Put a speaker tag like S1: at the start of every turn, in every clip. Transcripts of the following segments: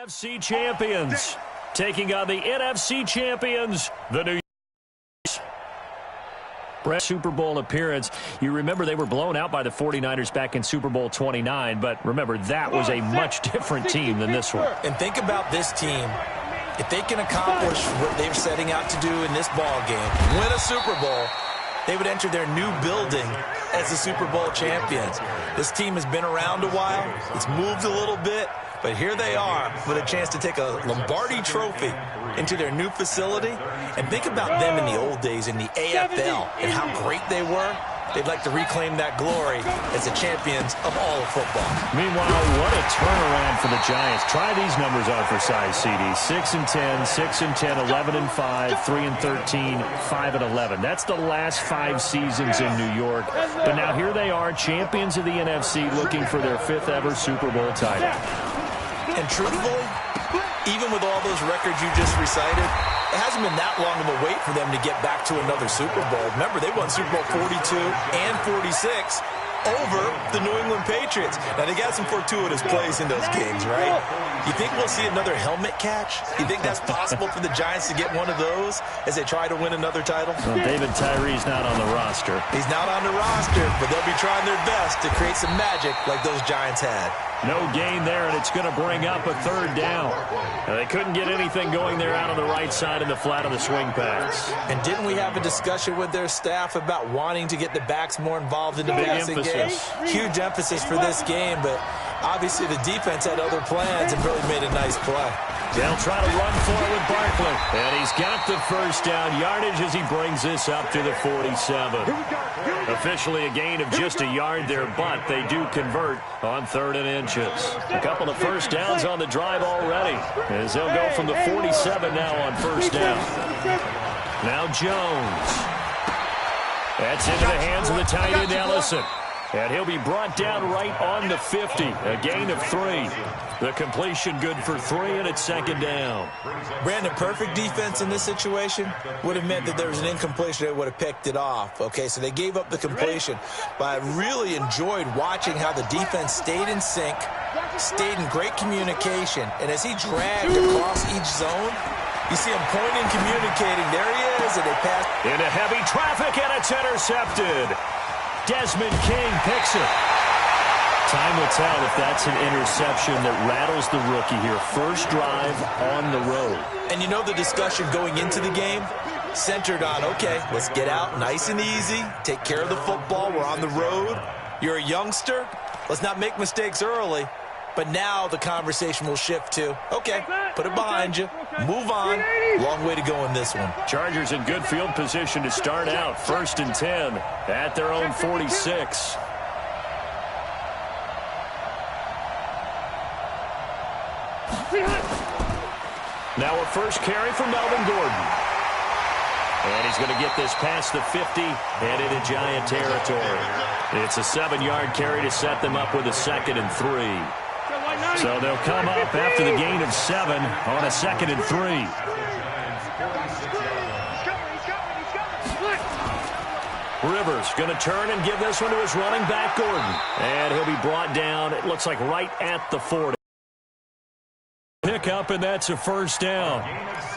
S1: NFC champions, taking on the NFC champions, the New York Super Bowl appearance. You remember they were blown out by the 49ers back in Super Bowl 29, but remember that was a much different team than this one.
S2: And think about this team. If they can accomplish what they're setting out to do in this ball game, win a Super Bowl, they would enter their new building as the Super Bowl champions. This team has been around a while. It's moved a little bit, but here they are with a chance to take a Lombardi trophy into their new facility. And think about them in the old days in the AFL and how great they were. They'd like to reclaim that glory as the champions of all of football.
S1: Meanwhile, what a turnaround for the Giants. Try these numbers on for size, CD. 6-10, 6-10, 11-5, 3-13, 5-11. That's the last 5 seasons in New York. But now here they are, champions of the NFC, looking for their 5th ever Super Bowl title.
S2: And truthfully, even with all those records you just recited, it hasn't been that long of a wait for them to get back to another Super Bowl. Remember, they won Super Bowl 42 and 46 over the New England Patriots. Now, they got some fortuitous plays in those games, right? You think we'll see another helmet catch? You think that's possible for the Giants to get one of those as they try to win another title?
S1: Well, David Tyree's not on the roster.
S2: He's not on the roster, but they'll be trying their best to create some magic like those Giants had.
S1: No gain there, and it's going to bring up a 3rd down. Now, they couldn't get anything going there out on the right side in the flat of the swing pass.
S2: And didn't we have a discussion with their staff about wanting to get the backs more involved in the passing game? Huge emphasis for this game, but obviously the defense had other plans and really made a nice play.
S1: They'll try to run for it with Barkley. And he's got the 1st down yardage as he brings this up to the 47. Officially a gain of just a yard there, but they do convert on 3rd and inches. A couple of 1st downs on the drive already, as they'll go from the 47 now on 1st down. Now Jones. That's into the hands of the tight end Ellison. And he'll be brought down right on the 50. A gain of 3. The completion good for 3, and it's 2nd down.
S2: Brandon, perfect defense in this situation would have meant that there was an incompletion that would have picked it off. Okay, so they gave up the completion. But I really enjoyed watching how the defense stayed in sync, stayed in great communication. And as he dragged across each zone, you see him pointing, communicating. There he is, and they pass.
S1: Into heavy traffic, and it's intercepted. Desmond King picks it. Time will tell if that's an interception that rattles the rookie here. 1st drive on the road.
S2: And you know the discussion going into the game centered on, okay, let's get out nice and easy, take care of the football, we're on the road. You're a youngster, let's not make mistakes early. But now the conversation will shift to, okay, put it behind you, move on. Long way to go in this one.
S1: Chargers in good field position to start out. 1st and 10 at their own 46. Now a 1st carry for Melvin Gordon. And he's going to get this past the 50 and into Giant territory. It's a 7-yard carry to set them up with a 2nd and 3. So they'll come up after the gain of 7 on a 2nd and 3. Rivers going to turn and give this one to his running back, Gordon. And he'll be brought down, it looks like right at the 40. Pick up, and that's a 1st down.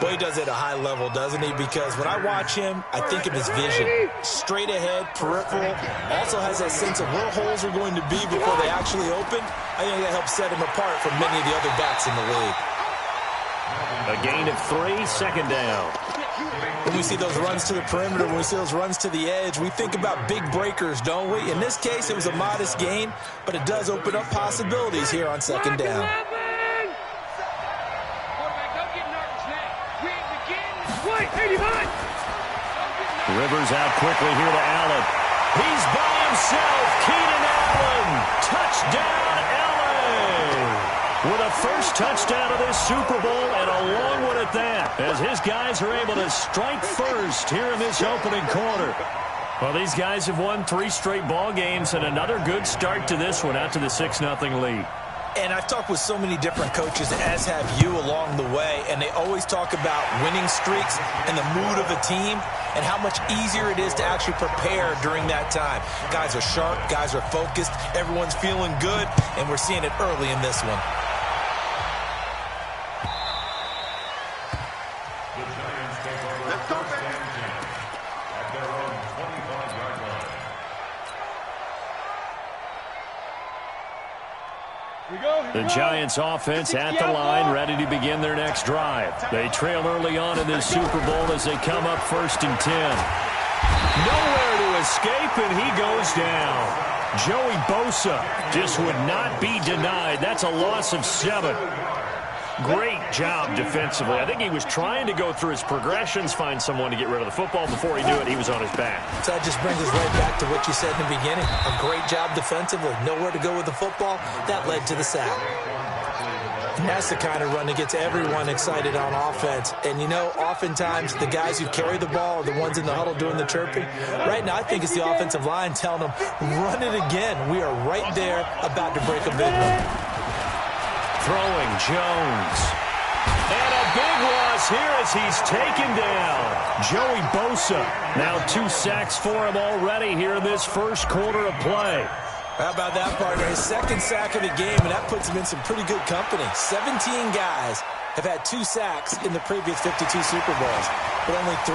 S2: Boy, he does it at a high level, doesn't he? Because when I watch him, I think of his vision. Straight ahead, peripheral. Also has that sense of where holes are going to be before they actually open. I think that helps set him apart from many of the other backs in the league.
S1: A gain of 3, 2nd down.
S2: When we see those runs to the perimeter, when we see those runs to the edge, we think about big breakers, don't we? In this case, it was a modest gain, but it does open up possibilities here on 2nd down.
S1: Rivers out quickly here to Allen. He's by himself. Keenan Allen. Touchdown, LA. With a 1st touchdown of this Super Bowl, and a long one at that, as his guys are able to strike first here in this opening quarter. Well, these guys have won 3 straight ball games, and another good start to this one out to the 6-0 lead.
S2: And I've talked with so many different coaches, as have you along the way, and they always talk about winning streaks and the mood of a team and how much easier it is to actually prepare during that time. Guys are sharp, guys are focused, everyone's feeling good, and we're seeing it early in this one.
S1: The Giants offense at the line, ready to begin their next drive. They trail early on in this Super Bowl as they come up 1st and 10. Nowhere to escape, and he goes down. Joey Bosa just would not be denied. That's a loss of 7. Great job defensively. I think he was trying to go through his progressions, find someone to get rid of the football. Before he knew it, he was on his back.
S2: So that just brings us right back to what you said in the beginning. A great job defensively. Nowhere to go with the football. That led to the sack. And that's the kind of run that gets everyone excited on offense. And, you know, oftentimes the guys who carry the ball are the ones in the huddle doing the chirping. Right now, I think it's the offensive line telling them, run it again. We are right there about to break a big one.
S1: Throwing Jones. And a big loss here as he's taken down. Joey Bosa. Now 2 sacks for him already here in this first quarter of play.
S2: How about that, partner? His 2nd sack of the game, and that puts him in some pretty good company. 17 guys have had 2 sacks in the previous 52 Super Bowls, but only 3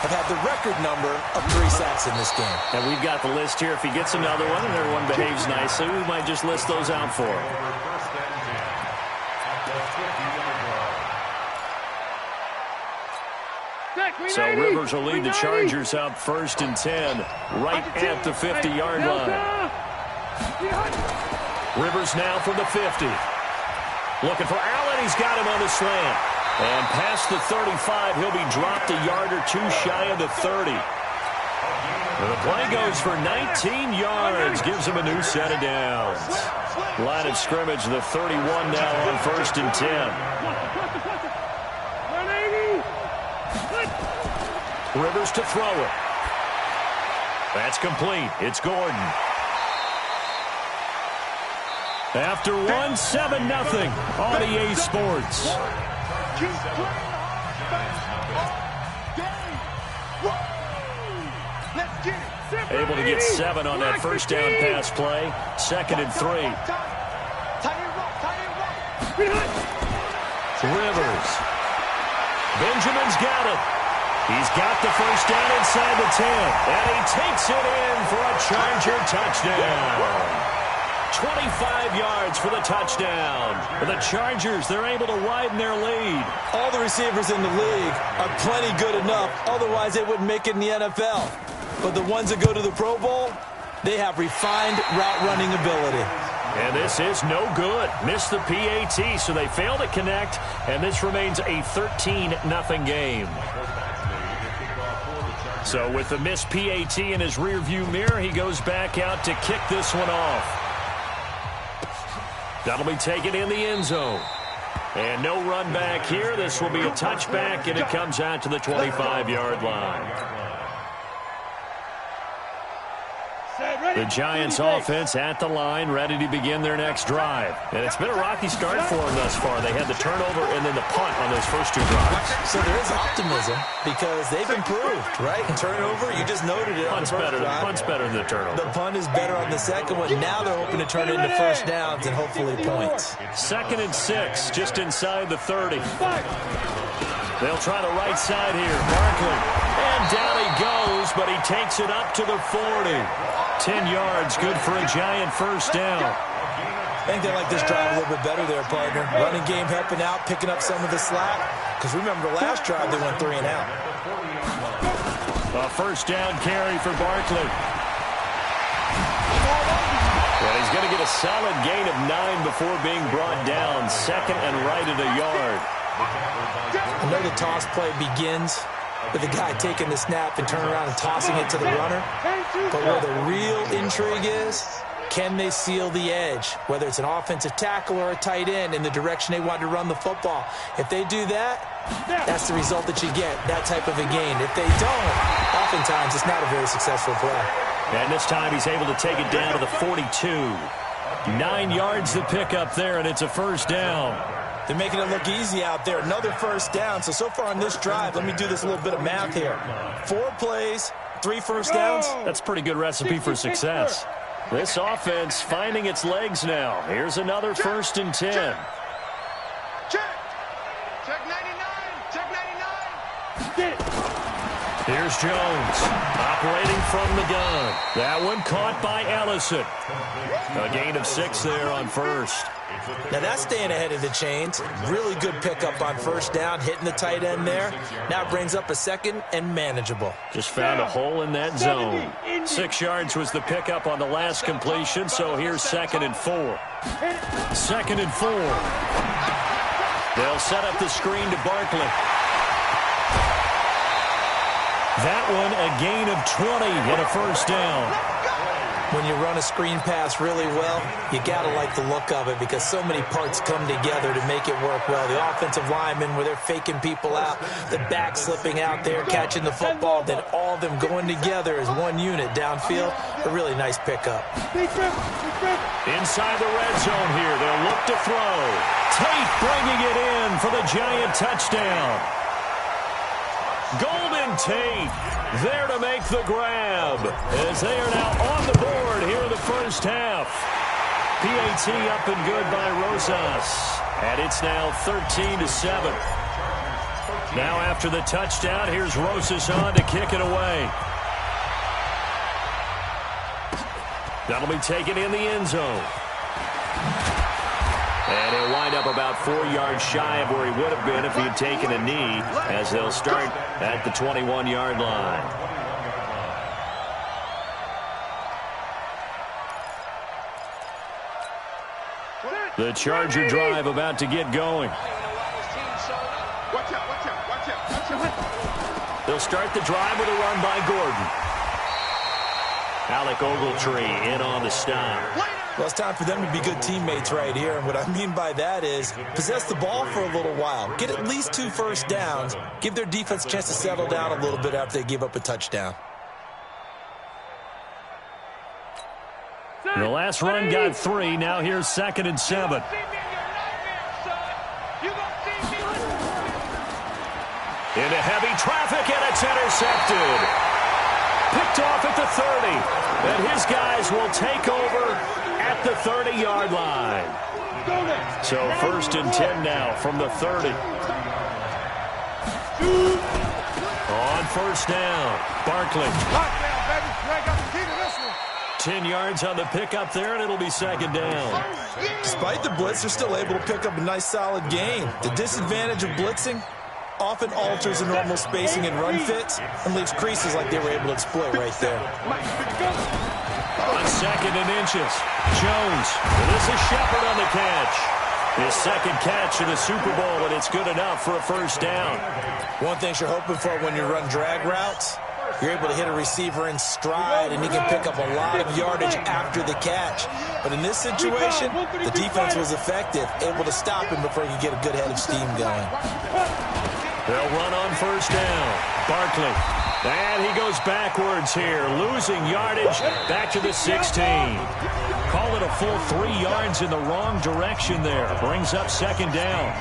S2: have had the record number of 3 sacks in this game.
S1: And we've got the list here. If he gets another one and everyone behaves nicely, we might just list those out for him. So Rivers will lead the Chargers up 1st and 10, right at the 50-yard line. Rivers now from the 50. Looking for Allen. He's got him on the slant. And past the 35, he'll be dropped a yard or 2 shy of the 30. And the play goes for 19 yards. Gives him a new set of downs. Line of scrimmage, the 31 now on 1st and 10. Rivers to throw it. That's complete. It's Gordon. After 1, 7-0 on EA Sports. Able to get 7 on that first down pass play. 2nd and 3. Rivers. Benjamin's got it. He's got the first down inside the 10. And he takes it in for a Charger touchdown. 25 yards for the touchdown. For the Chargers, they're able to widen their lead.
S2: All the receivers in the league are plenty good enough. Otherwise, they wouldn't make it in the NFL. But the ones that go to the Pro Bowl, they have refined route running ability.
S1: And this is no good. Missed the PAT, so they fail to connect. And this remains a 13-0 game. So with the missed PAT in his rearview mirror, he goes back out to kick this one off. That'll be taken in the end zone. And no run back here. This will be a touchback, and it comes out to the 25-yard line. The Giants offense at the line, ready to begin their next drive. And it's been a rocky start for them thus far. They had the turnover and then the punt on those first 2 drives.
S2: So there is optimism because they've improved, right? Turnover, you just noted it.
S1: Punt's better than the turnover.
S2: The punt is better on the second one. Now they're hoping to turn it into first downs and hopefully points.
S1: 2nd and 6, just inside the 30. They'll try the right side here. Barkley. And down he goes, but he takes it up to the 40. 10 yards, good for a Giant first down.
S2: I think they like this drive a little bit better there, partner. Running game helping out, picking up some of the slack. Because remember, the last drive, they went 3 and out.
S1: A first down carry for Barkley. Well, he's going to get a solid gain of 9 before being brought down. 2nd and right at a yard.
S2: I know the toss play begins with the guy taking the snap and turning around and tossing it to the runner. But where the real intrigue is, can they seal the edge? Whether it's an offensive tackle or a tight end in the direction they want to run the football. If they do that, that's the result that you get, that type of a gain. If they don't, oftentimes it's not a very successful play.
S1: And this time he's able to take it down to the 42. 9 yards to pick up there, and it's a first down.
S2: They're making it look easy out there. Another first down. So far on this drive, let me do this little bit of math here. 4 plays, 3 first downs.
S1: That's a pretty good recipe for success. This offense finding its legs now. Here's another 1st and 10.
S3: Check 99. Check 99.
S1: Here's Jones, operating from the gun. That one caught by Ellison. A gain of 6 there on first.
S2: Now that's staying ahead of the chains. Really good pickup on first down, hitting the tight end there. Now it brings up a second and manageable.
S1: Just found a hole in that zone. 6 yards was the pickup on the last completion, so here's 2nd and 4. 2nd and 4. They'll set up the screen to Barkley. That one a gain of 20 and a first down.
S2: When you run a screen pass really well, you got to like the look of it because so many parts come together to make it work well. The offensive linemen, where they're faking people out, the back slipping out there, catching the football, then all of them going together as one unit downfield. A really nice pickup.
S1: Inside the red zone here, they'll look to throw. Tate bringing it in for the Giant touchdown. Golden Tate there to make the grab as they are now on the board here in the first half. PAT up and good by Rosas. And it's now 13-7. Now after the touchdown, here's Rosas on to kick it away. That'll be taken in the end zone. And he'll wind up about 4 yards shy of where he would have been if he had taken a knee, as they'll start at the 21-yard line. The Charger drive about to get going. They'll start the drive with a run by Gordon. Alec Ogletree in on the stop.
S2: Well, it's time for them to be good teammates right here. And what I mean by that is possess the ball for a little while. Get at least 2 first downs. Give their defense a chance to settle down a little bit after they give up a touchdown.
S1: The last run got 3. Now here's 2nd and 7. Into heavy traffic, and it's intercepted. Picked off at the 30. And his guys will take over at the 30-yard line. So 1st and 10 now from the 30. On first down, Barkley. 10 yards on the pickup there, and it'll be 2nd down.
S2: Despite the blitz, they're still able to pick up a nice, solid gain. The disadvantage of blitzing often alters the normal spacing and run fits and leaves creases like they were able to exploit right there.
S1: On 2nd and inches, Jones. This is Shepard on the catch. His 2nd catch in the Super Bowl, and it's good enough for a first down.
S2: One thing you're hoping for when you run drag routes, you're able to hit a receiver in stride, and he can pick up a lot of yardage after the catch. But in this situation, the defense was effective, able to stop him before he could get a good head of steam going.
S1: They'll run on first down. Barkley. And he goes backwards here, losing yardage back to the 16. Call it a full 3 yards in the wrong direction there. Brings up 2nd down.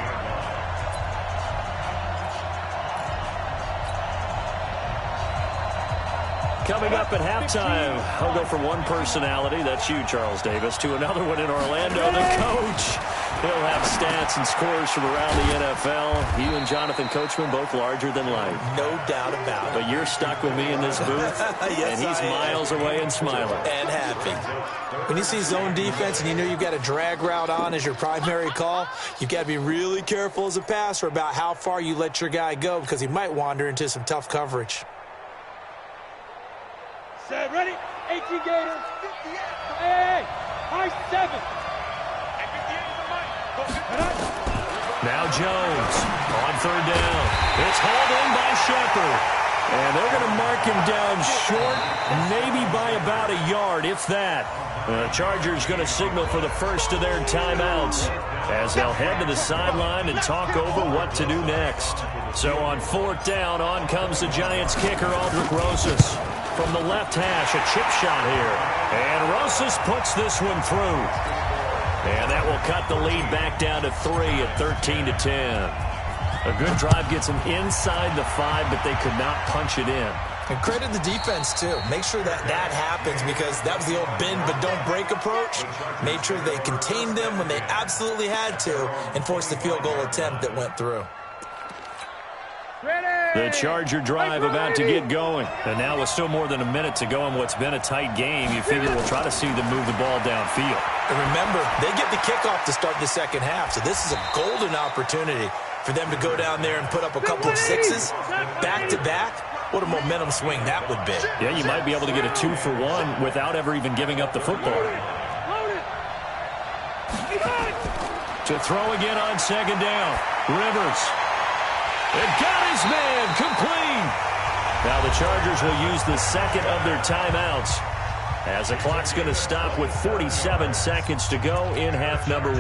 S1: Coming up at halftime, I'll go from one personality, that's you, Charles Davis, to another one in Orlando, the coach. He'll have stats and scores from around the NFL. You and Jonathan Coachman, both larger than life.
S2: No doubt about it.
S1: But you're stuck with me in this booth,
S2: yes,
S1: and he's miles away and smiling.
S2: And happy. When you see zone defense and you know you've got a drag route on as your primary call, you've got to be really careful as a passer about how far you let your guy go because he might wander into some tough coverage.
S3: Set, ready? 18 Gators. Hey, high 7.
S1: Now Jones on 3rd down. It's hauled in by Shepard. And they're going to mark him down short, maybe by about a yard, if that. The Chargers going to signal for the first of their timeouts as they'll head to the sideline and talk over what to do next. So on 4th down, on comes the Giants kicker, Aldrick Rosas. From the left hash, a chip shot here. And Rosas puts this one through. And that will cut the lead back down to 3 at 13-10. A good drive gets them inside the 5, but they could not punch it in.
S2: And credit the defense, too. Make sure that happens because that was the old bend but don't break approach. Made sure they contained them when they absolutely had to and forced the field goal attempt that went through.
S1: The Charger drive about to get going. And now with still more than a minute to go in what's been a tight game, you figure we'll try to see them move the ball downfield.
S2: And remember, they get the kickoff to start the second half, so this is a golden opportunity for them to go down there and put up a couple of sixes back-to-back. What a momentum swing that would be.
S1: Yeah, you might be able to get a 2-for-1 without ever even giving up the football. To throw again on second down. Rivers. And got his man complete. Now the Chargers will use the second of their timeouts as the clock's going to stop with 47 seconds to go in half number 1.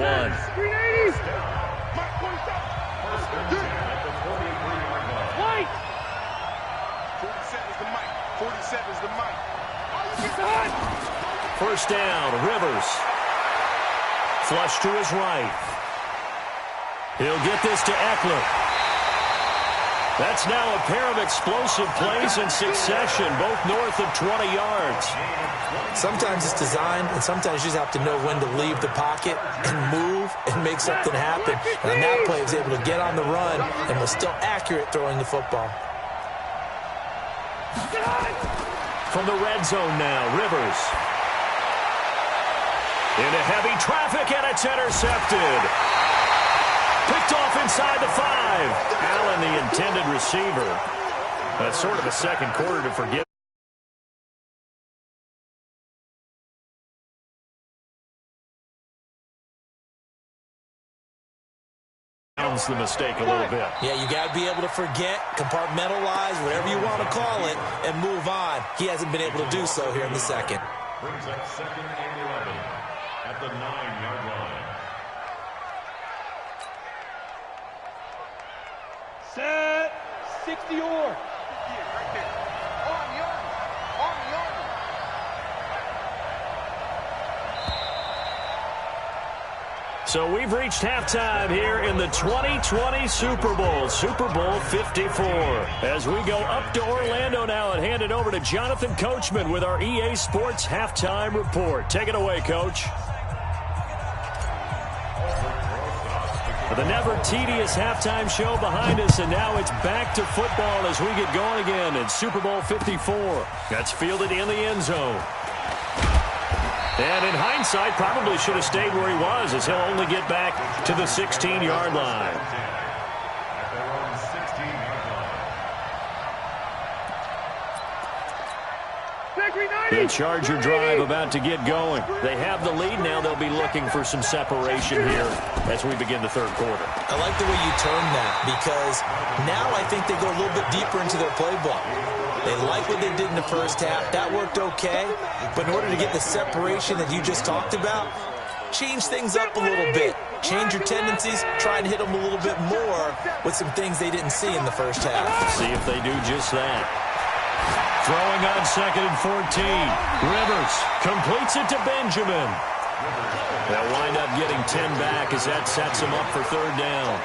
S1: First down, Rivers. Flush to his right. He'll get this to Eckler. That's now a pair of explosive plays in succession, both north of 20 yards.
S2: Sometimes it's designed, and sometimes you just have to know when to leave the pocket and move and make something happen. And on that play, he was able to get on the run and was still accurate throwing the football.
S1: From the red zone now, Rivers. Into heavy traffic, and it's intercepted. Picked off inside the 5. Allen, the intended receiver. That's sort of a second quarter to forget. The mistake a little bit.
S2: Yeah, you got to be able to forget, compartmentalize, whatever you want to call it, and move on. He hasn't been able to do so here in the second.
S4: Brings up second and 11 at the 9-yard line.
S3: Set. 60 or.
S1: So we've reached halftime here in the 2020 Super Bowl, Super Bowl 54. As we go up to Orlando now and hand it over to Jonathan Coachman with our EA Sports Halftime Report. Take it away, Coach. The never-tedious halftime show behind us, and now it's back to football as we get going again in Super Bowl 54. That's fielded in the end zone. And in hindsight, probably should have stayed where he was, as he'll only get back to the 16-yard line. The Charger drive about to get going. They have the lead. Now they'll be looking for some separation here as we begin the third quarter.
S2: I like the way you turn that, because now I think they go a little bit deeper into their playbook. They like what they did in the first half. That worked okay. But in order to get the separation that you just talked about, change things up a little bit. Change your tendencies. Try and hit them a little bit more with some things they didn't see in the first half.
S1: See if they do just that. Throwing on second and 14. Rivers completes it to Benjamin. They'll wind up getting 10 back as that sets them up for third down.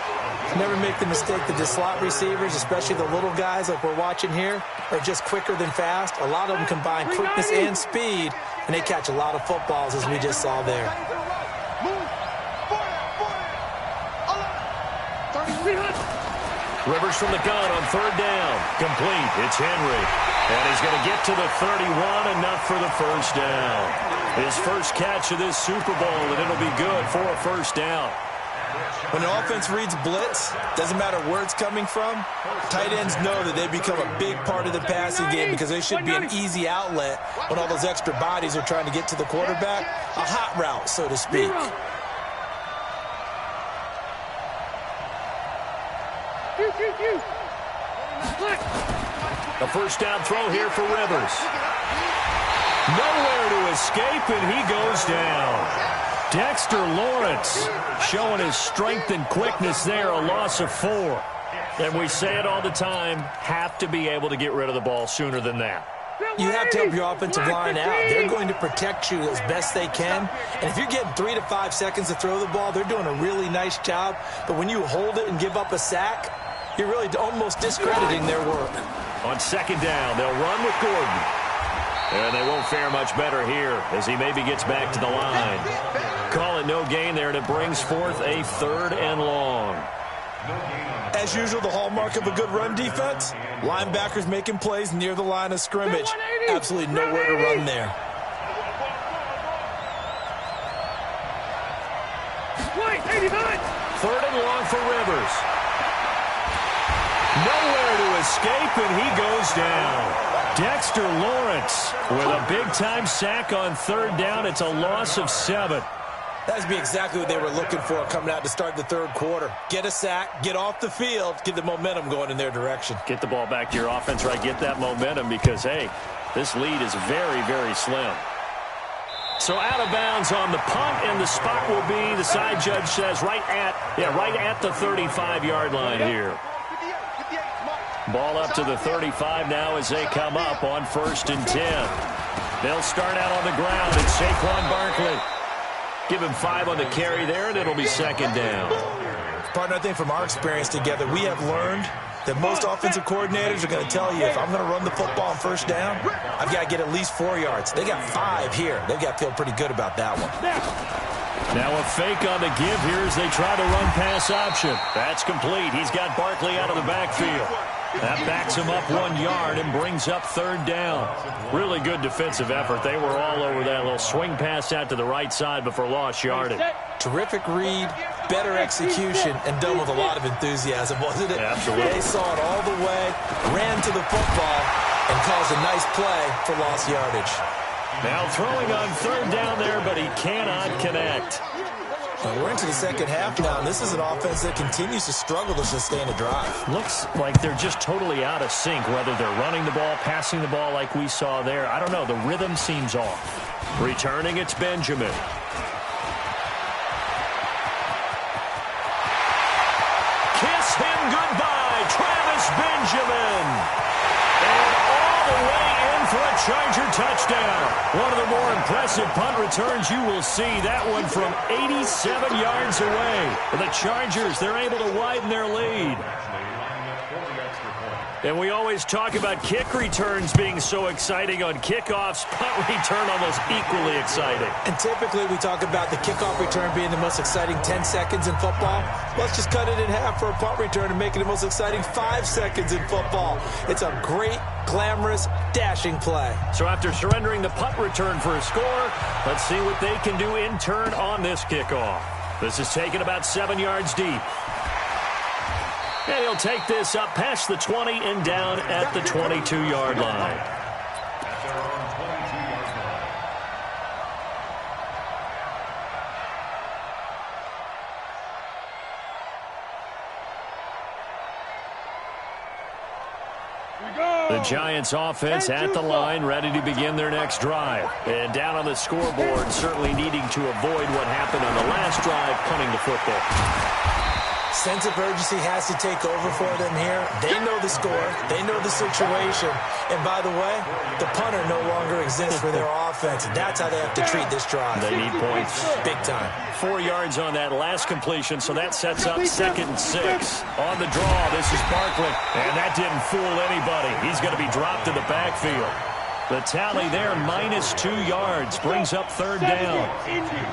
S2: Never make the mistake that the slot receivers, especially the little guys like we're watching here, are just quicker than fast. A lot of them combine quickness and speed, and they catch a lot of footballs, as we just saw there.
S1: Rivers from the gun on third down. Complete. It's Henry. And he's going to get to the 31, enough for the first down. His first catch of this Super Bowl, and it'll be good for a first down.
S2: When an offense reads blitz, doesn't matter where it's coming from, tight ends know that they become a big part of the passing game because they should be an easy outlet when all those extra bodies are trying to get to the quarterback. A hot route, so to speak.
S1: A first down throw here for Rivers. Nowhere to escape, and he goes down. Dexter Lawrence showing his strength and quickness there, a loss of 4. And we say it all the time, have to be able to get rid of the ball sooner than that.
S2: You have to help your offensive line out. They're going to protect you as best they can. And if you're getting 3 to 5 seconds to throw the ball, they're doing a really nice job. But when you hold it and give up a sack, you're really almost discrediting their work.
S1: On second down, they'll run with Gordon. And they won't fare much better here as he maybe gets back to the line. Call it no gain there, and it brings forth a third and long.
S2: As usual, the hallmark of a good run defense, linebackers making plays near the line of scrimmage. Absolutely nowhere to run there.
S1: Third and long for Rivers. Nowhere to escape, and he goes down. Dexter Lawrence with a big-time sack on third down. It's a loss of 7.
S2: That would be exactly what they were looking for coming out to start the third quarter. Get a sack, get off the field, get the momentum going in their direction.
S1: Get the ball back to your offense, right? Get that momentum because, hey, this lead is very, very slim. So out of bounds on the punt, and the spot will be, the side judge says, right at the 35-yard line here. Ball up to the 35 now as they come up on 1st and 10. They'll start out on the ground, and Saquon Barkley. Give him 5 on the carry there, and it'll be 2nd down.
S2: Partner, I think from our experience together, we have learned that most offensive coordinators are going to tell you, if I'm going to run the football on 1st down, I've got to get at least 4 yards. They got 5 here. They've got to feel pretty good about that one.
S1: Now a fake on the give here as they try to run pass option. That's complete. He's got Barkley out of the backfield. That backs him up 1 yard and brings up 3rd down. Really good defensive effort. They were all over that little swing pass out to the right side before lost yardage.
S2: Terrific read, better execution, and done with a lot of enthusiasm, wasn't it?
S1: Absolutely.
S2: They saw it all the way, ran to the football, and caused a nice play for lost yardage.
S1: Now throwing on 3rd down there, but he cannot connect.
S2: Well, we're into the second half now, and this is an offense that continues to struggle to sustain a drive.
S1: Looks like they're just totally out of sync, whether they're running the ball, passing the ball like we saw there. I don't know. The rhythm seems off. Returning, it's Benjamin. Kiss him goodbye, Travis Benjamin. And all the way in for a Charger touchdown. One of the more impressive punt returns you will see. That one from 87 yards away. The Chargers, they're able to widen their lead. And we always talk about kick returns being so exciting on kickoffs. Punt return almost equally exciting.
S2: And typically we talk about the kickoff return being the most exciting 10 seconds in football. Let's just cut it in half for a punt return and make it the most exciting 5 seconds in football. It's a great, glamorous, dashing play.
S1: So after surrendering the punt return for a score, let's see what they can do in turn on this kickoff. This is taken about 7 yards deep. And he'll take this up past the 20 and down at the 22-yard line. The Giants offense at the line, ready to begin their next drive. And down on the scoreboard, certainly needing to avoid what happened on the last drive, punting the football.
S2: Sense of urgency has to take over for them here. They know the score. They know the situation. And by the way, the punter no longer exists for their offense. That's how they have to treat this drive.
S1: They need points.
S2: Big time.
S1: 4 yards on that last completion, so that sets up 2nd and 6. On the draw, this is Barkley. And that didn't fool anybody. He's going to be dropped in the backfield. The tally there, -2 yards, brings up 3rd down.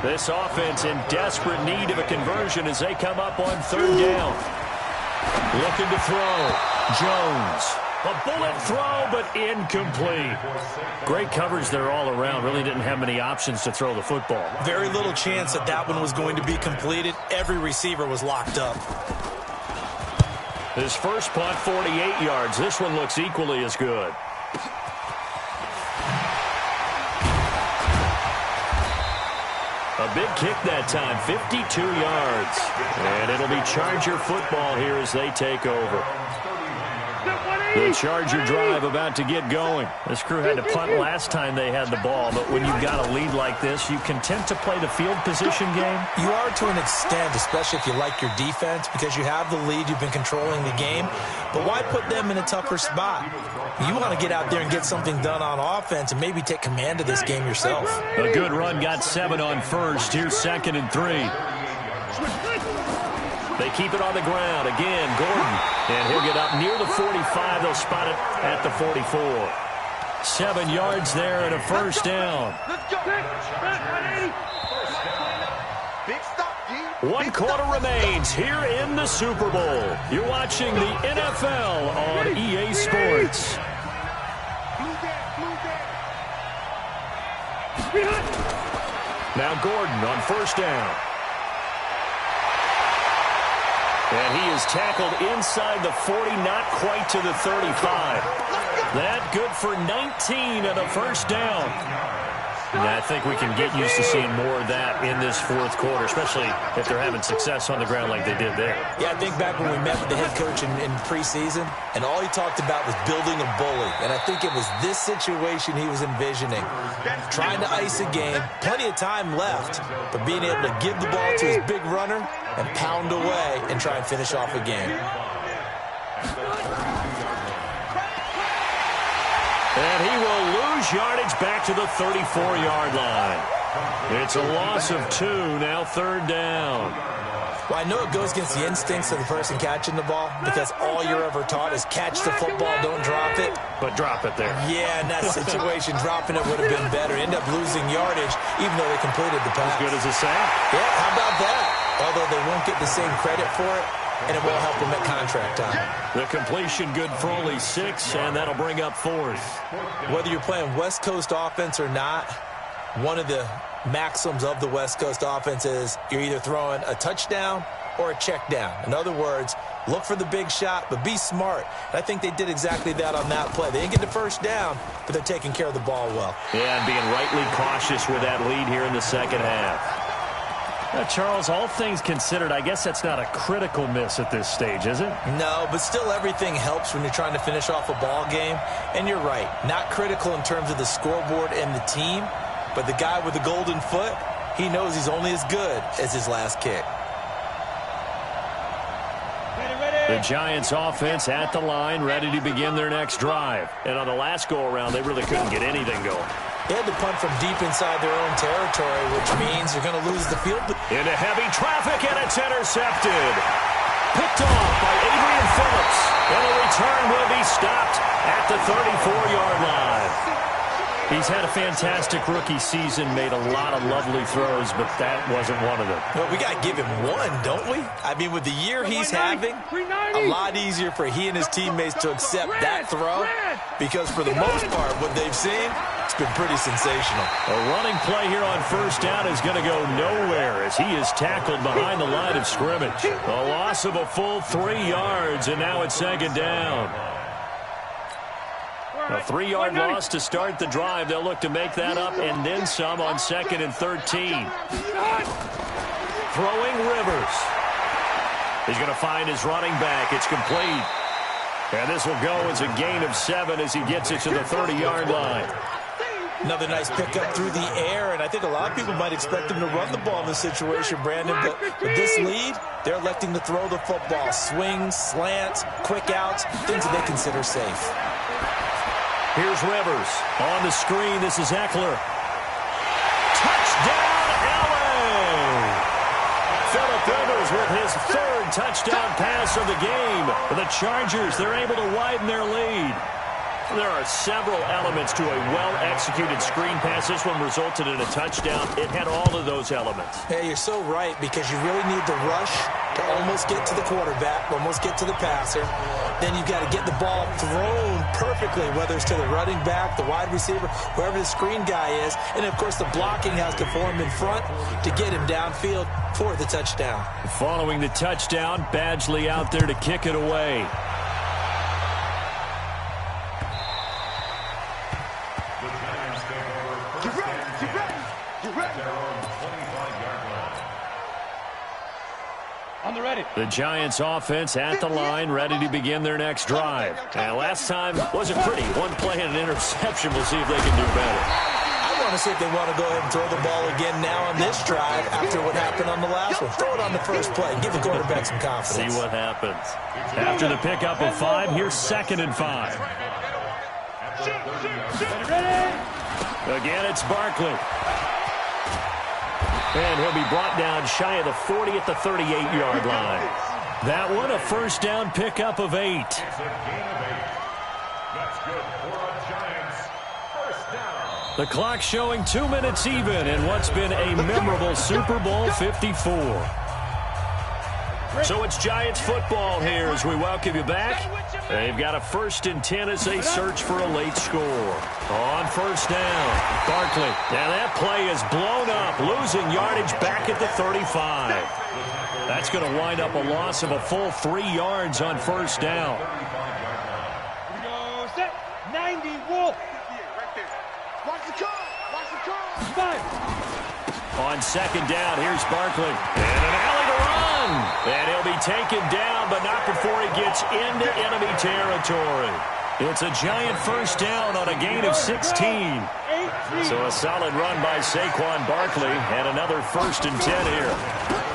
S1: This offense in desperate need of a conversion as they come up on 3rd down. Looking to throw. Jones. A bullet throw, but incomplete. Great coverage there all around. Really didn't have many options to throw the football.
S2: Very little chance that that one was going to be completed. Every receiver was locked up.
S1: His first punt, 48 yards. This one looks equally as good. A big kick that time, 52 yards. And it'll be Charger football here as they take over. The Charger drive about to get going. This crew had to punt last time they had the ball, but when you've got a lead like this, you content to play the field position game?
S2: You are to an extent, especially if you like your defense, because you have the lead, you've been controlling the game. But why put them in a tougher spot? You want to get out there and get something done on offense and maybe take command of this game yourself.
S1: A good run, got 7 on first. Here's 2nd and 3. They keep it on the ground. Again, Gordon. And he'll get up near the 45. They'll spot it at the 44. 7 yards there and a 1st down.
S3: Let's go. Big stop, D.
S1: 1 quarter remains here in the Super Bowl. You're watching the NFL on EA Sports. Now Gordon on first down. And he is tackled inside the 40, not quite to the 35. That good for 19 and a first down. And I think we can get used to seeing more of that in this fourth quarter, especially if they're having success on the ground like they did there.
S2: Yeah, I think back when we met with the head coach in preseason, and all he talked about was building a bully. And I think it was this situation he was envisioning. Trying to ice a game, plenty of time left, but being able to give the ball to his big runner and pound away and try and finish off a game.
S1: And he will lose yardage back to the 34-yard line. It's a loss of 2, now third down.
S2: Well, I know it goes against the instincts of the person catching the ball because all you're ever taught is catch the football, don't drop it.
S1: But drop it there.
S2: Yeah, in that situation, dropping it would have been better. End up losing yardage even though they completed the pass.
S1: As good as a sack.
S2: Yeah, how about that? Although they won't get the same credit for it, and it won't help them at contract time.
S1: The completion good for only 6, and that'll bring up 4th.
S2: Whether you're playing West Coast offense or not, one of the maxims of the West Coast offense is you're either throwing a touchdown or a check down. In other words, look for the big shot, but be smart. And I think they did exactly that on that play. They didn't get the first down, but they're taking care of the ball well.
S1: Yeah, and being rightly cautious with that lead here in the second half. Now, Charles, all things considered, I guess that's not a critical miss at this stage, is it?
S2: No, but still everything helps when you're trying to finish off a ball game. And you're right, not critical in terms of the scoreboard and the team, but the guy with the golden foot, he knows he's only as good as his last kick.
S1: The Giants offense at the line, ready to begin their next drive. And on the last go-around, they really couldn't get anything going.
S2: They had to punt from deep inside their own territory, which means you're going to lose the field.
S1: Into heavy traffic, and it's intercepted. Picked off by Adrian Phillips. And the return will be stopped at the 34-yard line. He's had a fantastic rookie season, made a lot of lovely throws, but that wasn't one of them.
S2: Well, we got to give him one, don't we? I mean, with the year he's having, a lot easier for he and his teammates to accept that throw because for the most part, what they've seen, it's been pretty sensational.
S1: A running play here on first down is going to go nowhere as he is tackled behind the line of scrimmage. A loss of a full 3 yards, and now it's second down. A 3-yard loss to start the drive. They'll look to make that up and then some on 2nd and 13. Throwing Rivers. He's going to find his running back. It's complete. And this will go as a gain of 7 as he gets it to the 30-yard line.
S2: Another nice pickup through the air, and I think a lot of people might expect him to run the ball in this situation, Brandon, but with this lead, they're electing to throw the football. Swings, slants, quick outs, things that they consider safe.
S1: Here's Rivers. On the screen, this is Eckler. Touchdown, LA! Phillip Rivers with his 3rd touchdown pass of the game. For the Chargers, they're able to widen their lead. There are several elements to a well-executed screen pass. This one resulted in a touchdown. It had all of those elements.
S2: Yeah, you're so right because you really need the rush to almost get to the quarterback, almost get to the passer. Then you've got to get the ball thrown perfectly, whether it's to the running back, the wide receiver, whoever the screen guy is. And, of course, the blocking has to form in front to get him downfield for the touchdown.
S1: Following the touchdown, Badgley out there to kick it away. The Giants offense at the line, ready to begin their next drive. And last time wasn't pretty. One play and an interception. We'll see if they can do better.
S2: I want to see if they want to go ahead and throw the ball again now on this drive after what happened on the last one. Throw it on the first play. Give the quarterback some confidence.
S1: See what happens. After the pickup of 5, here's 2nd and 5. Again, it's Barkley. And he'll be brought down shy of the 40 at the 38-yard line. That one, a first down pickup of 8. The clock showing 2 minutes even in what's been a memorable Super Bowl 54. So it's Giants football here as we welcome you back. They've got a 1st and 10 as they search for a late score. On 1st down, Barkley. Now that play is blown up, losing yardage back at the 35. That's going to wind up a loss of a full 3 yards on 1st down.
S3: Here we go, set, 90, Wolf. Watch the car, watch the car. Fire.
S1: On 2nd down, here's Barkley. And an alley to run. And he'll be taken down, but not before he gets into enemy territory. It's a Giant 1st down on a gain of 16. So a solid run by Saquon Barkley and another 1st and 10 here.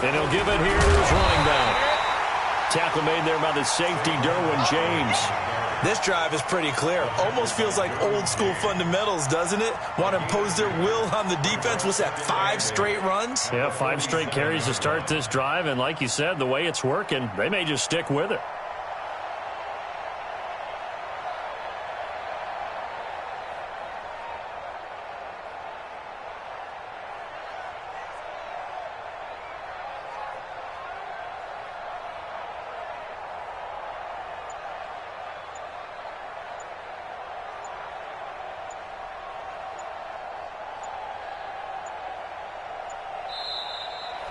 S1: And he'll give it here to his running back. Tackle made there by the safety, Derwin James.
S2: This drive is pretty clear. Almost feels like old school fundamentals, doesn't it? Want to impose their will on the defense. What's that, 5 straight runs?
S1: Yeah, 5 straight carries to start this drive. And like you said, the way it's working, they may just stick with it.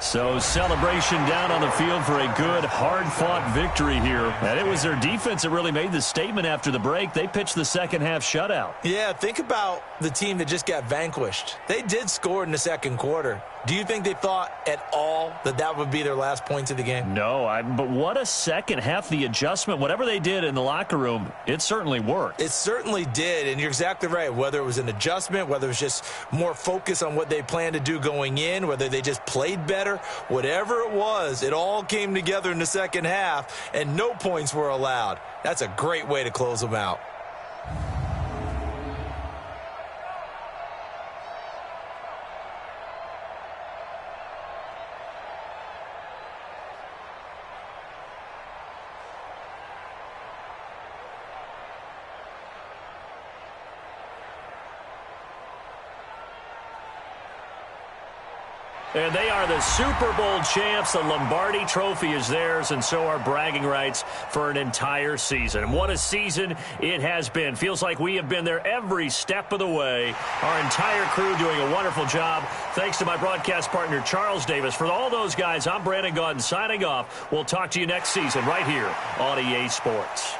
S1: So celebration down on the field for a good, hard-fought victory here. And it was their defense that really made the statement after the break. They pitched the second-half shutout.
S2: Yeah, think about the team that just got vanquished. They did score in the 2nd quarter. Do you think they thought at all that that would be their last points of the game?
S1: No, but what a second half. The adjustment, whatever they did in the locker room, it certainly worked.
S2: It certainly did, and you're exactly right. Whether it was an adjustment, whether it was just more focus on what they planned to do going in, whether they just played better, whatever it was, it all came together in the second half, and no points were allowed. That's a great way to close them out.
S1: And they are the Super Bowl champs. The Lombardi Trophy is theirs, and so are bragging rights for an entire season. And what a season it has been. Feels like we have been there every step of the way. Our entire crew doing a wonderful job. Thanks to my broadcast partner, Charles Davis. For all those guys, I'm Brandon Gaudin signing off. We'll talk to you next season right here on EA Sports.